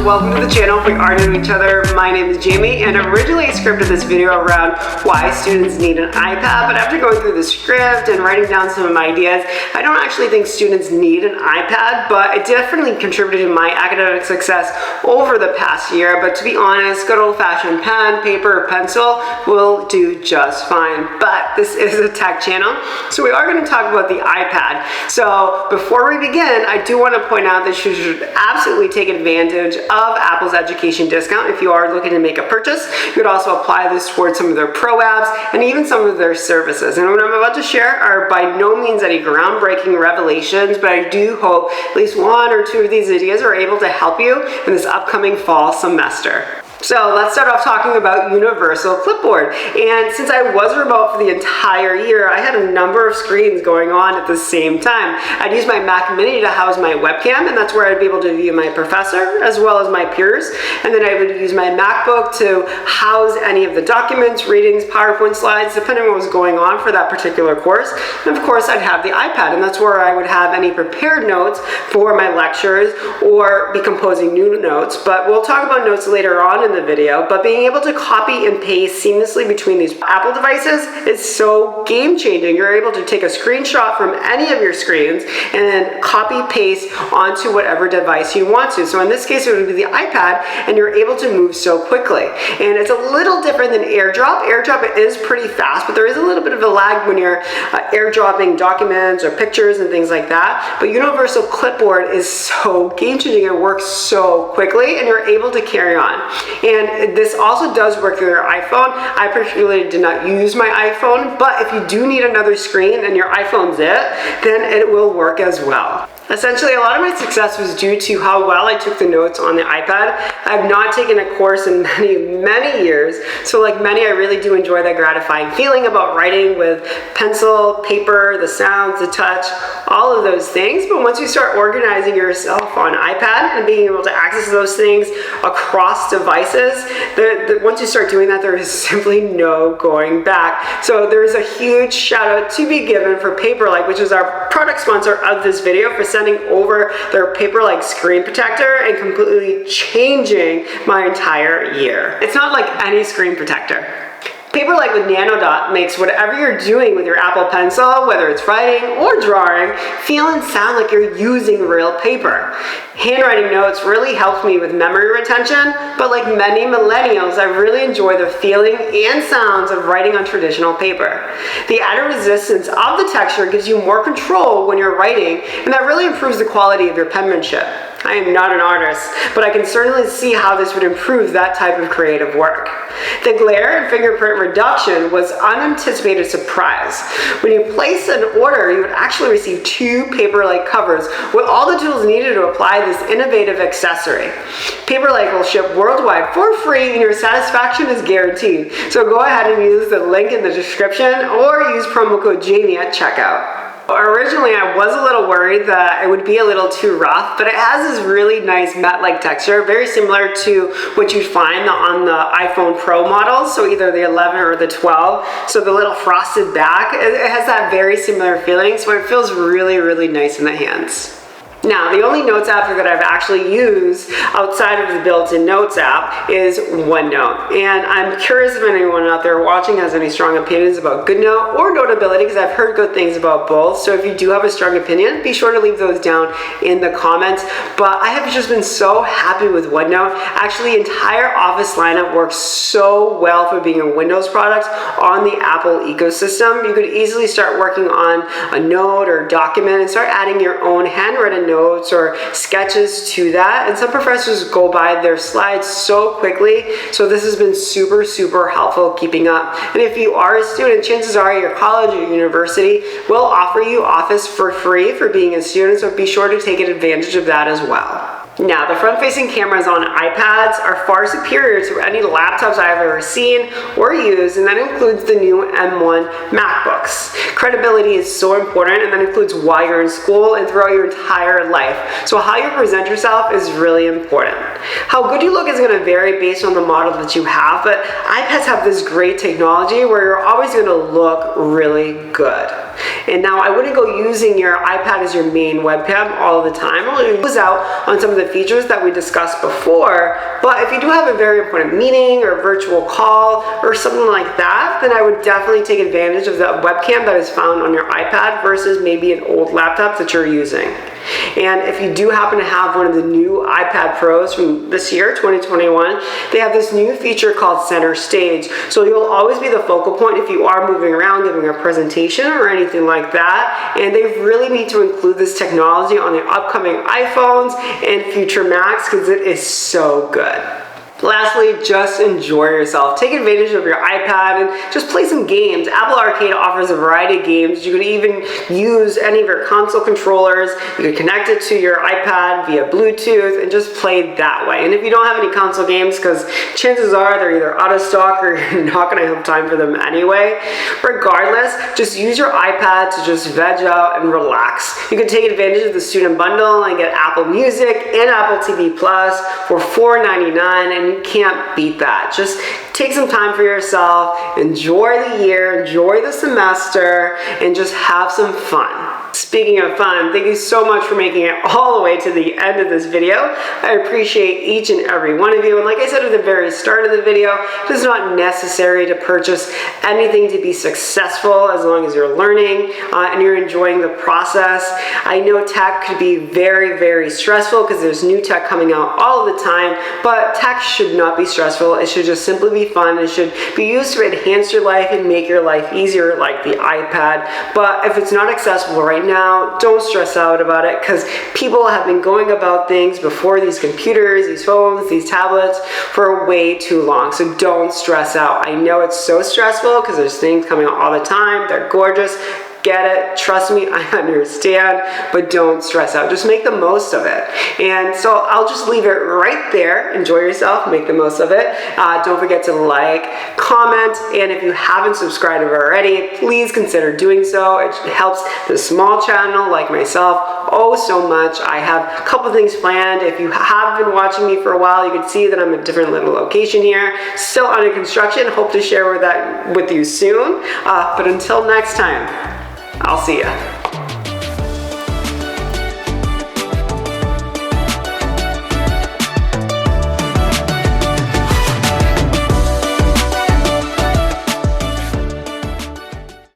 welcome to the channel. If we are new to each other, my name is Jaime, and originally I scripted this video around why students need an iPad, but after going through the script and writing down some of my ideas, I don't actually think students need an iPad, but it definitely contributed to my academic success over the past year. But to be honest, good old-fashioned pen, paper, or pencil will do just fine. But this is a tech channel, so we are going to talk about the iPad. So before we begin, I do want to point out that you should absolutely take advantage of Apple's education discount if you are looking to make a purchase. You could also apply this towards some of their pro apps and even some of their services. And what I'm about to share are by no means any groundbreaking revelations, but I do hope at least one or two of these ideas are able to help you in this upcoming fall semester. So let's start off talking about Universal Clipboard. And since I was remote for the entire year, I had a number of screens going on at the same time. I'd use my Mac Mini to house my webcam, and that's where I'd be able to view my professor as well as my peers. And then I would use my MacBook to house any of the documents, readings, PowerPoint slides, depending on what was going on for that particular course. And of course, I'd have the iPad, and that's where I would have any prepared notes for my lectures or be composing new notes. But we'll talk about notes later on in the video, but being able to copy and paste seamlessly between these Apple devices is so game-changing. You're able to take a screenshot from any of your screens and then copy paste onto whatever device you want to. So in this case, it would be the iPad, and you're able to move so quickly. And it's a little different than AirDrop. AirDrop is pretty fast, but there is a little bit of a lag when you're airdropping documents or pictures and things like that. But Universal Clipboard is so game-changing. It works so quickly, and you're able to carry on. And this also does work through your iPhone. I particularly did not use my iPhone, but if you do need another screen and your iPhone's it, then it will work as well. Essentially, a lot of my success was due to how well I took the notes on the iPad. I've not taken a course in many years, so like many, I really do enjoy that gratifying feeling about writing with pencil, paper, the sounds, the touch, all of those things. But once you start organizing yourself on iPad and being able to access those things across devices, once you start doing that, there is simply no going back. So there's a huge shout out to be given for Paperlike, which is our product sponsor of this video, for sending over their Paperlike screen protector and completely changing my entire year. It's not like any screen protector. Paperlike with NanoDot makes whatever you're doing with your Apple Pencil, whether it's writing or drawing, feel and sound like you're using real paper. Handwriting notes really helped me with memory retention, but like many millennials, I really enjoy the feeling and sounds of writing on traditional paper. The added resistance of the texture gives you more control when you're writing, and that really improves the quality of your penmanship. I am not an artist, but I can certainly see how this would improve that type of creative work. The glare and fingerprint reduction was an unanticipated surprise. When you place an order, you would actually receive 2 Paperlike covers with all the tools needed to apply this innovative accessory. Paperlike will ship worldwide for free, and your satisfaction is guaranteed. So go ahead and use the link in the description or use promo code Jaime at checkout. Originally, I was a little worried that it would be a little too rough, but it has this really nice matte-like texture, very similar to what you'd find on the iPhone Pro models, so either the 11 or the 12. So the little frosted back, it has that very similar feeling, so it feels really, really nice in the hands. Now, the only Notes app that I've actually used outside of the built-in Notes app is OneNote. And I'm curious if anyone out there watching has any strong opinions about GoodNote or Notability, because I've heard good things about both. So if you do have a strong opinion, be sure to leave those down in the comments. But I have just been so happy with OneNote. Actually, the entire Office lineup works so well for being a Windows product on the Apple ecosystem. You could easily start working on a note or document and start adding your own handwritten notes or sketches to that, and some professors go by their slides so quickly, so this has been super, super helpful keeping up. And if you are a student, chances are your college or university will offer you Office for free for being a student, so be sure to take advantage of that as well. Now, the front-facing cameras on iPads are far superior to any laptops I've ever seen or used, and that includes the new M1 MacBooks. Credibility is so important, and that includes while you're in school and throughout your entire life. So how you present yourself is really important. How good you look is going to vary based on the model that you have, but iPads have this great technology where you're always going to look really good. And now I wouldn't go using your iPad as your main webcam all the time. I'll lose out on some of the features that we discussed before, but if you do have a very important meeting or virtual call or something like that, then I would definitely take advantage of the webcam that is found on your iPad versus maybe an old laptop that you're using. And if you do happen to have one of the new iPad Pros from this year, 2021, they have this new feature called Center Stage. So you'll always be the focal point if you are moving around, giving a presentation or anything like that. And they really need to include this technology on the upcoming iPhones and future Macs because it is so good. Lastly, just enjoy yourself. Take advantage of your iPad and just play some games. Apple Arcade offers a variety of games. You can even use any of your console controllers. You can connect it to your iPad via Bluetooth and just play that way. And if you don't have any console games, because chances are they're either out of stock or you're not going to have time for them anyway, regardless, just use your iPad to just veg out and relax. You can take advantage of the student bundle and get Apple Music and Apple TV Plus for $4.99, and you can't beat that. Just take some time for yourself, enjoy the year, enjoy the semester, and just have some fun. Speaking of fun, thank you so much for making it all the way to the end of this video. I appreciate each and every one of you. And like I said at the very start of the video, it is not necessary to purchase anything to be successful as long as you're learning and you're enjoying the process. I know tech could be very, very stressful because there's new tech coming out all the time, but tech should not be stressful. It should just simply be fun. It should be used to enhance your life and make your life easier, like the iPad. But if it's not accessible right now, don't stress out about it because people have been going about things before these computers, these phones, these tablets for way too long. So don't stress out. I know it's so stressful because there's things coming out all the time. They're gorgeous. Get it, trust me, I understand, but don't stress out. Just make the most of it. And so I'll just leave it right there. Enjoy yourself, make the most of it. Don't forget to like, comment, and if you haven't subscribed already, please consider doing so. It helps the small channel like myself oh so much. I have a couple things planned. If you have been watching me for a while, you can see that I'm in a different little location here, still under construction. Hope to share that with you soon. But until next time, I'll see ya.